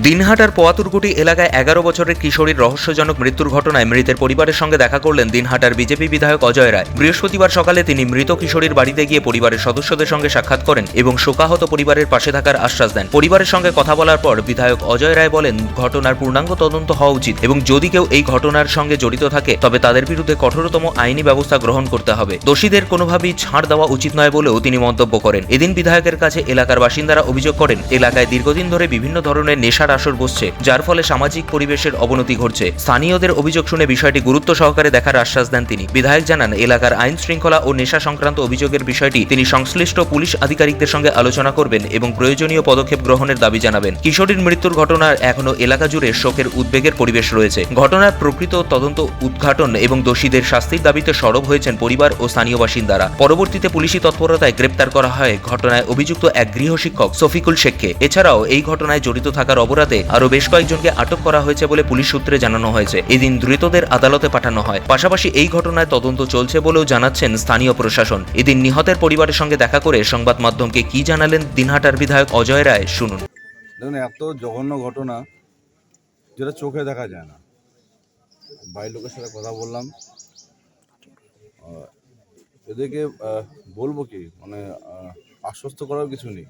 দিনহাটার পোয়াতুরকুটি এলাকায় 11 বছরের কিশোরীর রহস্যজনক মৃত্যুর ঘটনায় মৃতের পরিবারের সঙ্গে দেখা করলেন দিনহাটার বিজেপি বিধায়ক অজয় রায়। বৃহস্পতিবার সকালে তিনি মৃত কিশোরীর বাড়িতে গিয়ে পরিবারের সদস্যদের সঙ্গে সাক্ষাৎ করেন এবং শোকাহত পরিবারের পাশে থাকার আশ্বাস দেন। পরিবারের সঙ্গে কথা বলার পর বিধায়ক অজয় রায় বলেন, ঘটনার পূর্ণাঙ্গ তদন্ত হওয়া উচিত এবং যদি কেউ এই ঘটনার সঙ্গে জড়িত থাকে তবে তাদের বিরুদ্ধে কঠোরতম আইনি ব্যবস্থা গ্রহণ করতে হবে। দোষীদের কোনোভাবেই ছাড় দেওয়া উচিত নয় বলেও তিনি মন্তব্য করেন। এদিন বিধায়কের কাছে এলাকার বাসিন্দারা অভিযোগ করেন, এলাকায় দীর্ঘদিন ধরে বিভিন্ন ধরনের নেশার আসর বসছে, যার ফলে সামাজিক পরিবেশের অবনতি ঘটছে। স্থানীয়দের অভিযোগ শুনে বিষয়টি গুরুত্ব সহকারে দেখার আশ্বাস দেন তিনি। বিধায়ক জানান, এলাকার আইন শৃঙ্খলা ও নেশা সংক্রান্ত অভিযোগের বিষয়টি তিনি সংশ্লিষ্ট পুলিশ আধিকারিকদের সঙ্গে আলোচনা করবেন এবং প্রয়োজনীয় পদক্ষেপ গ্রহণের দাবি জানাবেন। কিশোরীর মৃত্যুর ঘটনার এখনো এলাকা জুড়ে শোকের উদ্বেগের পরিবেশ রয়েছে। ঘটনার প্রকৃত তদন্ত উদ্ঘাটন এবং দোষীদের শাস্তির দাবিতে সরব হয়েছেন পরিবার ও স্থানীয় বাসিন্দারা। পরবর্তীতে পুলিশি তৎপরতায় গ্রেপ্তার করা হয় ঘটনায় অভিযুক্ত এক গৃহশিক্ষক শফিকুল শেখকে। এছাড়াও এই ঘটনায় জড়িত থাকার অপরাধে আরও বেশ কয়েকজনকে আটক করা হয়েছে বলে পুলিশ সূত্রে জানানো হয়েছে। এদিন ধৃতদের আদালতে পাঠানো হয়। পাশাপাশি এই ঘটনায় তদন্ত চলছে বলেও জানাচ্ছেন স্থানীয় প্রশাসন। এদিন নিহতের পরিবারের সঙ্গে দেখা করে সংবাদ মাধ্যমকে কি জানালেন দিনহাটার বিধায়ক অজয় রায়, শুনুন। দেখুন, এত জঘন্য ঘটনা যেটা চোখে দেখা যায় না। বাড়ির লোকের সাথে কথা বললাম, এদেরকে বলবো কি, মানে আশ্বস্ত করার কিছু নেই।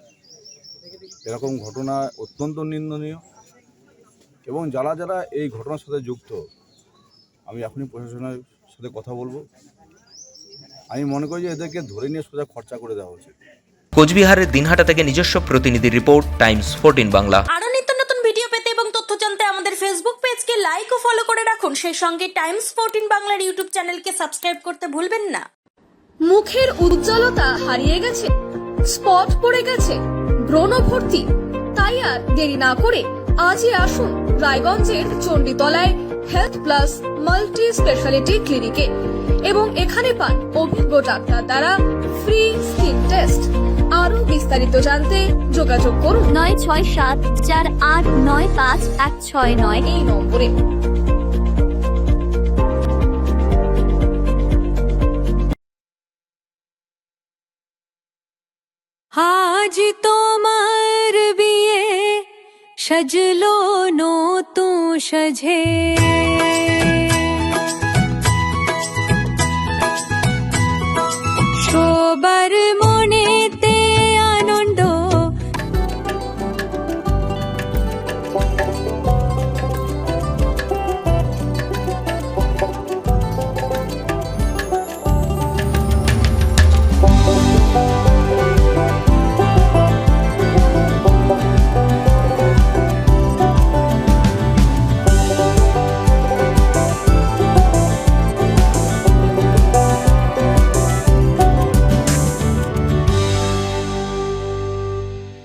এরকম ঘটনা অত্যন্ত নিন্দনীয় এবং যারা যারা এই ঘটনার সাথে যুক্ত, আমি এখনই প্রশাসনের সাথে কথা বলবো। আমি মনে করি যে এদেরকে ধরে নিয়ে সোজা খরচা করে দেওয়া উচিত। কোচবিহারের দিনহাটা থেকে নিজস্ব প্রতিনিধির রিপোর্ট, টাইমস 14 বাংলা। আরো নিত্য নতুন ভিডিও পেতে এবং তথ্য জানতে আমাদের ফেসবুক পেজকে লাইক ও ফলো করে রাখুন। সেই সঙ্গে টাইমস 14 বাংলার ইউটিউব চ্যানেলকে সাবস্ক্রাইব করতে ভুলবেন না। মুখের উজ্জ্বলতা হারিয়ে গেছে, স্পট পড়ে গেছে, ব্রণ ভর্তি, তাই আর দেরি না করে আজই আসুন রায়গঞ্জের চণ্ডীতলায় হেলথ প্লাস মাল্টি স্পেশালিটি ক্লিনিকে এবং এখানে পান অভিজ্ঞ ডাক্তার দ্বারা ফ্রি স্কিন টেস্ট। আরো বিস্তারিত জানতে যোগাযোগ করুন 9674895169 এই নম্বরে। আজ তোমার বিয়ে সাজলো নতুন সাজে।